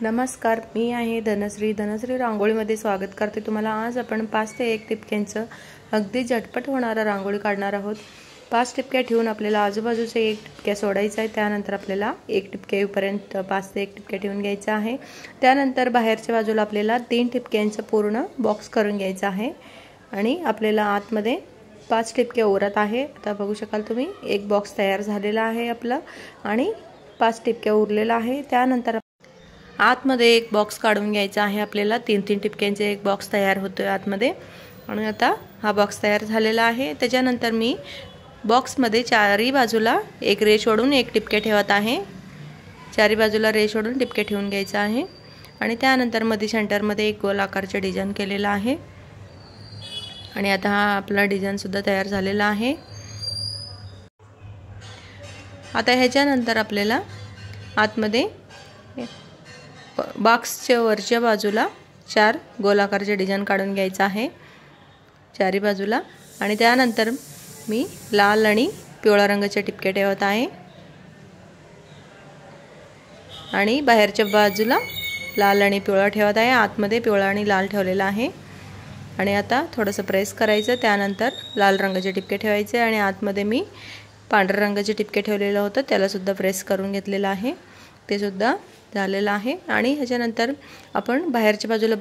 नमस्कार, मी आहे धनश्री रांगोळीमध्ये स्वागत करते तुम्हाला। आज आपण 5 ते 1 टिपक्यांचं अगदी झटपट होणारा रांगोळी काढणार आहोत। 5 टिपक्या ठेवून आपल्याला आजूबाजूचे 1 टिपक्या सोडायचा आहे। त्यानंतर आपल्याला 1 टिपक्या येऊपर्यंत 5 ते 1 टिपक्या ठेवून घ्यायचा आहे। त्यानंतर बाहेरच्या बाजूला आपल्याला 3 टिपक्यांचं पूर्ण बॉक्स करून घ्यायचा आहे आणि आपल्याला आतमध्ये 5 टिपक्या उरत आहे। आता बघू शकाल तुम्ही, एक बॉक्स तयार झालेला आहे आपला आणि 5 टिपक्या उरलेला आहे। त्यानंतर आतमध्ये एक बॉक्स काढून घ्यायचा आहे आपल्याला। 3-3 टिपक्यांचे एक बॉक्स तयार होतोय आतमध्ये आणि आता हा बॉक्स तयार झालेला आहे। त्याच्यानंतर मी बॉक्समध्ये चारही बाजूला एक रेष ओढून 1 टिपके ठेवत आहे। चारही बाजूला रेष ओढून टिपके ठेवून घ्यायचे आहे आणि त्यानंतर मध्ये सेंटरमध्ये एक गोल आकारचे डिझाइन केलेला आहे आणि आता हा आपला डिझाइन सुद्धा तयार झालेला आहे। आता ह्याच्यानंतर आपल्याला आतमध्ये बॉक्सच्या वरच्या बाजूला 4 गोलाकारचे डिझाइन काढून घ्यायचा आहे चारही बाजूला आणि त्यानंतर मी लाल आणि पिवळा रंगाचे टिपके ठेवत आहे आणि बाहेरच्या बाजूला लाल आणि पिवळा ठेवत आहे। आतमध्ये पिवळा आणि लाल ठेवलेला आहे आणि आता थोडंसं प्रेस करायचं। त्यानंतर लाल रंगाचे टिपके ठेवायचे आणि आतमध्ये मी पांढऱ्या रंगाचे टिपके ठेवलेलं होतं, त्याला सुद्धा प्रेस करून घेतलेलं आहे। ते सुद्धा झालेलं आहे आणि ह्याच्यानंतर आपण बाहेरच्या बाजूला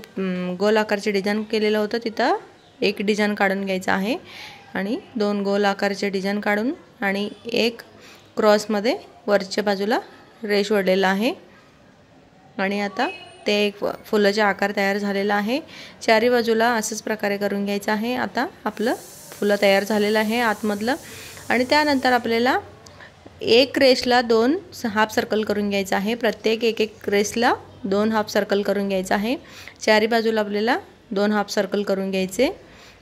गोल आकारचे डिझाइन केलेलं होतं, तिथं एक डिझाइन काढून घ्यायचं आहे आणि 2 गोल आकारचे डिझाइन काढून आणि एक क्रॉसमध्ये वरच्या बाजूला रेष ओढलेला आहे आणि आता ते एक फुलाचा आकार तयार झालेला आहे। चारही बाजूला असंच प्रकारे करून घ्यायचं आहे। आता आपलं फुलं तयार झालेलं आहे आतमधलं आणि त्यानंतर आपल्याला एक रेषला 2 हाफ सर्कल करून घ्यायचं आहे। प्रत्येक एक रेषला 2 हाफ सर्कल करून घ्यायचं आहे। चारही बाजूला आपल्याला 2 हाफ सर्कल करून घ्यायचे।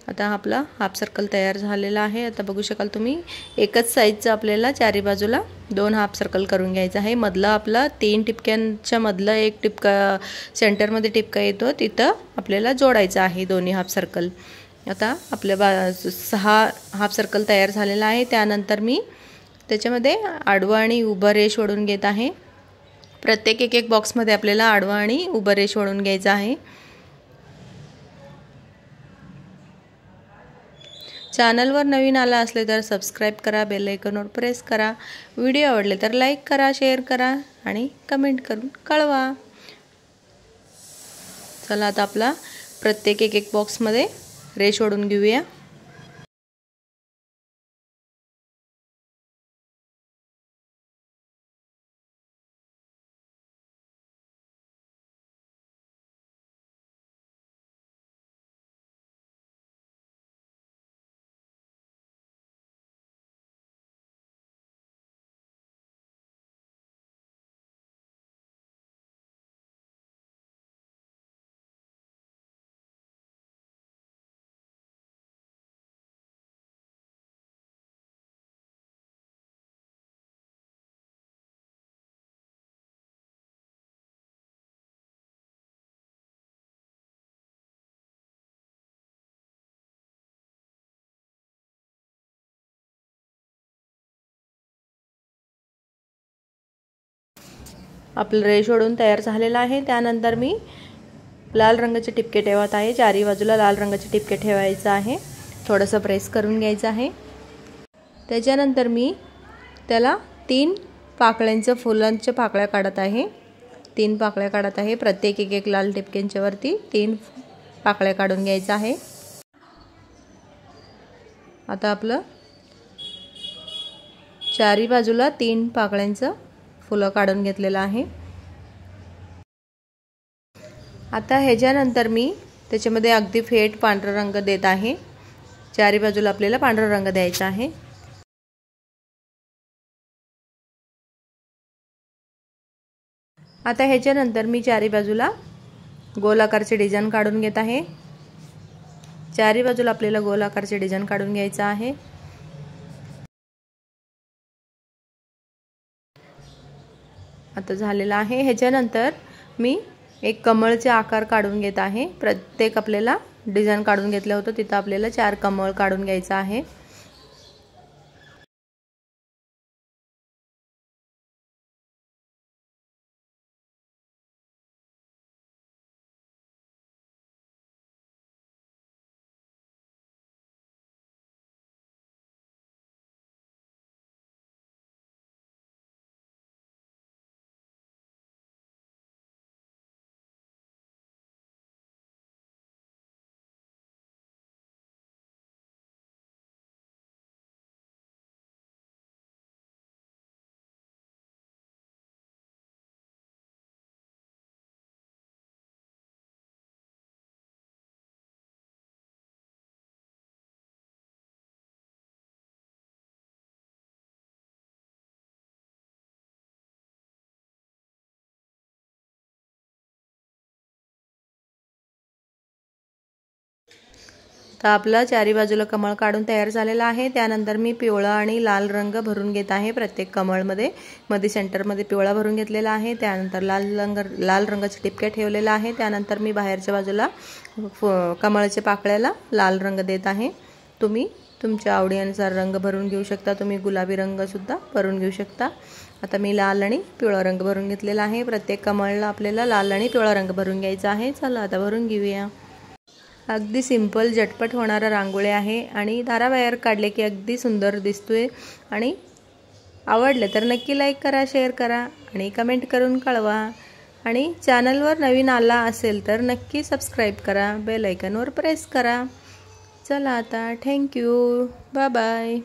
आता आपला हाफ सर्कल तयार झालेला आहे। आता बघू शकाल तुम्ही, एकच साईजचं आपल्याला चारही बाजूला 2 हाफ सर्कल करून घ्यायचं आहे। मधला आपला 3 टिपक्यांच्या मधला एक टिपका सेंटरमध्ये टिपका येतो, तिथं आपल्याला जोडायचं आहे दोन्ही हाफ सर्कल। आता आपल्या 6 हाफ सर्कल तयार झालेला आहे। त्यानंतर मी त्याच्यामध्ये आडवा आणि उभा रेष ओढून घेत आहे। प्रत्येक एक बॉक्समध्ये आपल्याला आडवा आणि उभा रेष ओढून घ्यायचा आहे। चॅनलवर नवीन आला असले तर सबस्क्राइब करा, बेल आयकॉनवर प्रेस करा। व्हिडिओ आवडले तर लाईक करा, शेअर करा आणि कमेंट करून कळवा। चला आता आपला प्रत्येक एक बॉक्समध्ये रेष ओढून घेऊया। आपलं रेष ओढून तयार झालेला आहे। त्यानंतर मी लाल रंगाचे टिपके ठेवत आहे। चारही बाजूला लाल रंगाचे टिपके ठेवायचं आहे, थोडंसं प्रेस करून घ्यायचं आहे। त्याच्यानंतर मी त्याला 3 पाकळ्यांच्या फुलांच्या पाकळ्या काढत आहे। 3 पाकळ्या काढत आहे। प्रत्येक एक लाल टिपक्यांच्या वरती 3 पाकळ्या काढून घ्यायचं आहे। आता आपलं चारही बाजूला 3 पाकळ्यांचं फुलं काढून घेतलेलं आहे। आता ह्याच्यानंतर मी त्याच्यामध्ये अगदी फेट पांढरा रंग देत आहे। चारही बाजूला आपल्याला पांढरा रंग द्यायचा आहे। आता ह्याच्यानंतर मी चारही बाजूला गोल आकारचे डिझाइन काढून घेत आहे। चारही बाजूला आपल्याला गोल आकारचे डिझाइन काढून घ्यायचं आहे। आता झालेलं आहे। ह्याच्यानंतर मी एक कमळचे आकार काढून घेत आहे। प्रत्येक आपल्याला डिझाइन काढून घेतलं होतं, तिथं आपल्याला 4 कमळ काढून घ्यायचं आहे। तर आपला चारी बाजूला कमळ काढून तयार झालेला आहे। त्यानंतर मी पिवळा आणि लाल रंग भरून घेत आहे प्रत्येक कमळमध्ये। मध्ये सेंटरमध्ये पिवळा भरून घेतलेला आहे। त्यानंतर लाल रंगाचे टिपके ठेवलेला आहे। त्यानंतर मी बाहेरच्या बाजूला कमळाच्या पाकळ्याला लाल रंग देत आहे। तुम्ही तुमच्या आवडीनुसार रंग भरून घेऊ शकता। तुम्ही गुलाबी रंग सुद्धा भरून घेऊ शकता। आता मी लाल आणि पिवळा रंग भरून घेतलेला आहे। प्रत्येक कमळला आपल्याला लाल आणि पिवळा रंग भरून घ्यायचा आहे। चला आता भरून घेऊया। अगदी सिंपल झटपट होणारा रांगोळी आहे आणि दाराबाहेर काढले की अगदी सुंदर दिसतोय। आणि आवडले तर नक्की लाईक करा, शेअर करा आणि कमेंट करून कळवा। आणि चॅनलवर नवीन आला असेल तर नक्की सबस्क्राईब करा, बेल आयकॉनवर प्रेस करा। चला आता थँक्यू, बाय बाय।